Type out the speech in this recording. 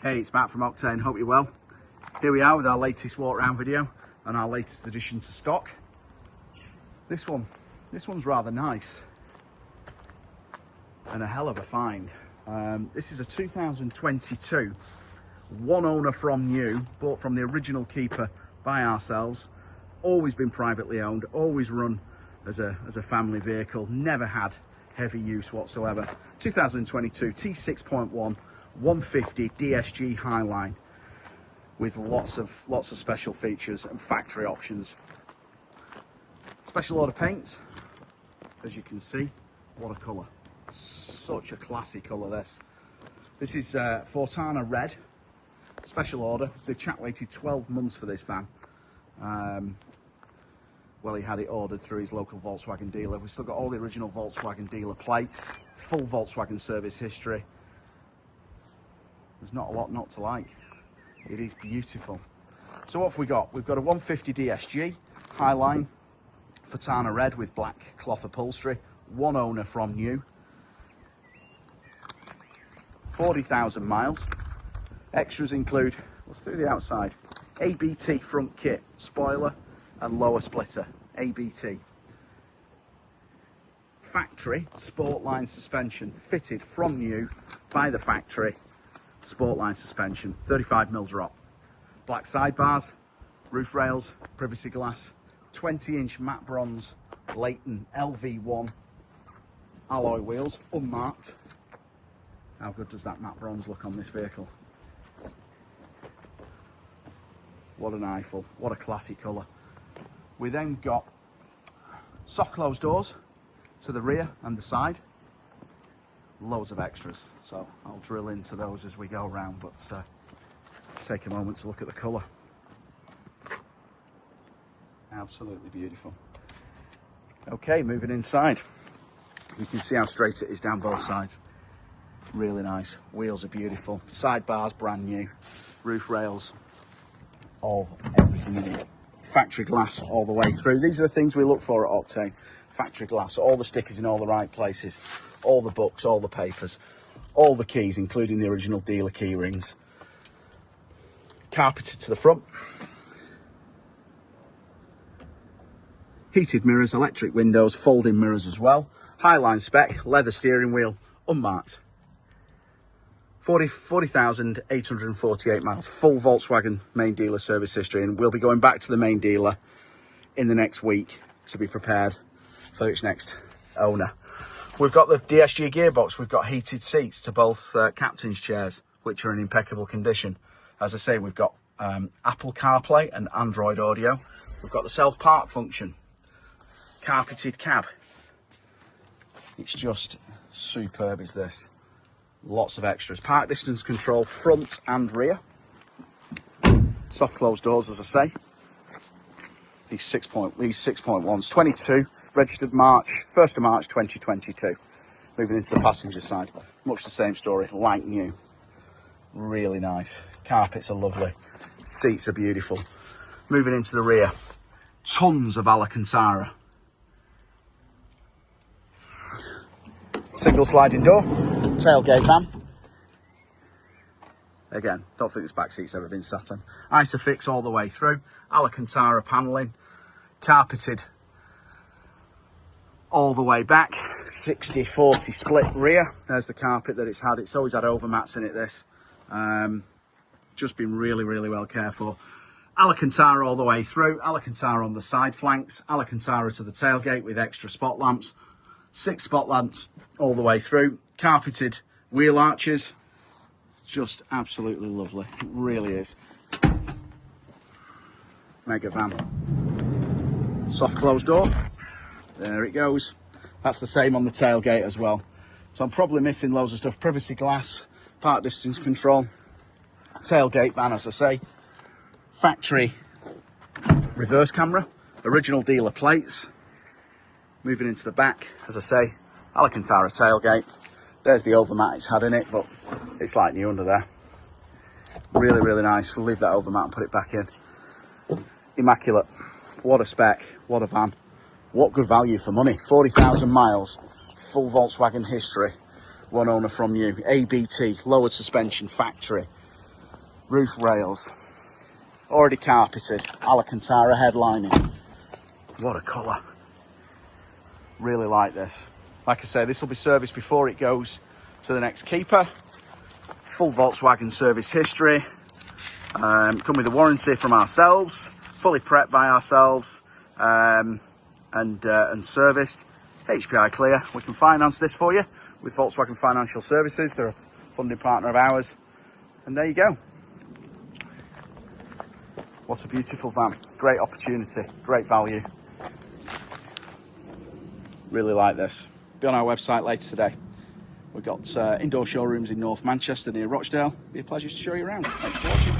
Hey, it's Matt from Octane, hope you're well. Here we are with our latest walk around video and our latest addition to stock. This one's rather nice and a hell of a find. This is a 2022, one owner from new, bought from the original keeper by ourselves, always been privately owned, always run as a family vehicle, never had heavy use whatsoever. 2022 T6.1 150 DSG Highline with lots of special features and factory options. Special order paint, as you can see. What a colour, such a classy colour this. This is Fortana Red, special order. The chap waited 12 months for this van. Well, he had it ordered through his local Volkswagen dealer. We've still got all the original Volkswagen dealer plates, full Volkswagen service history. There's not a lot not to like. It is beautiful. So what have we got? We've got a 150 DSG Highline, Fortana Red with black cloth upholstery, one owner from new, 40,000 miles. Extras include, let's do the outside, ABT front kit, spoiler and lower splitter, ABT. Factory Sportline suspension, fitted from new by the factory. Sportline suspension, 35mm drop. Black sidebars, roof rails, privacy glass, 20-inch matte bronze Leighton LV1 alloy wheels, unmarked. How good does that matte bronze look on this vehicle? What an eyeful, what a classy colour. We then got soft closed doors to the rear and the side. Loads of extras, so I'll drill into those as we go around, but let's take a moment to look at the colour. Absolutely beautiful. Okay, moving inside. You can see how straight it is down both sides. Really nice. Wheels are beautiful. Sidebars brand new. Roof rails, everything in it. Factory glass all the way through. These are the things we look for at Octane. Factory glass, all the stickers in all the right places, all the books, all the papers, all the keys, including the original dealer key rings. Carpeted to the front. Heated mirrors, electric windows, folding mirrors as well. Highline spec, leather steering wheel, unmarked. 40,848 miles, full Volkswagen main dealer service history, and we'll be going back to the main dealer in the next week to be prepared for its next owner. We've got the DSG gearbox, we've got heated seats to both captain's chairs, which are in impeccable condition. As I say, we've got Apple CarPlay and Android audio. We've got the self-park function, carpeted cab. It's just superb, is this. Lots of extras. Park distance control, front and rear. Soft closed doors, as I say. These 6.1s, 22, registered March, 1st of March 2022. Moving into the passenger side, much the same story, like new. Really nice. Carpets are lovely. Seats are beautiful. Moving into the rear, tons of Alcantara. Single sliding door, tailgate van. Again, don't think this back seat's ever been sat on. Isofix all the way through, Alcantara panelling, carpeted all the way back, 60-40 split rear. There's the carpet that it's had. It's always had overmats in it, this. Just been really, really well cared for. Alcantara all the way through, Alcantara on the side flanks, Alcantara to the tailgate with extra spot lamps, 6 spot lamps all the way through, carpeted wheel arches. Just absolutely lovely, it really is. Mega van. Soft closed door, there it goes. That's the same on the tailgate as well. So I'm probably missing loads of stuff. Privacy glass, park distance control, tailgate van, as I say. Factory reverse camera, original dealer plates. Moving into the back, as I say, Alcantara tailgate. There's the overmat it's had in it, but it's like new under there. Really, really nice. We'll leave that overmat and put it back in. Immaculate. What a spec, what a van. What good value for money. 40,000 miles, full Volkswagen history, one owner from new. ABT, lowered suspension, factory. Roof rails, already carpeted, Alcantara headlining. What a colour. Really like this. Like I say, this will be serviced before it goes to the next keeper. Full Volkswagen service history. Come with a warranty from ourselves, fully prepped by ourselves, and serviced. HPI clear. We can finance this for you with Volkswagen Financial Services. They're a funding partner of ours. And there you go. What a beautiful van. Great opportunity, great value. Really like this. Be on our website later today. We've got indoor showrooms in North Manchester near Rochdale. Be a pleasure to show you around. Thanks for watching.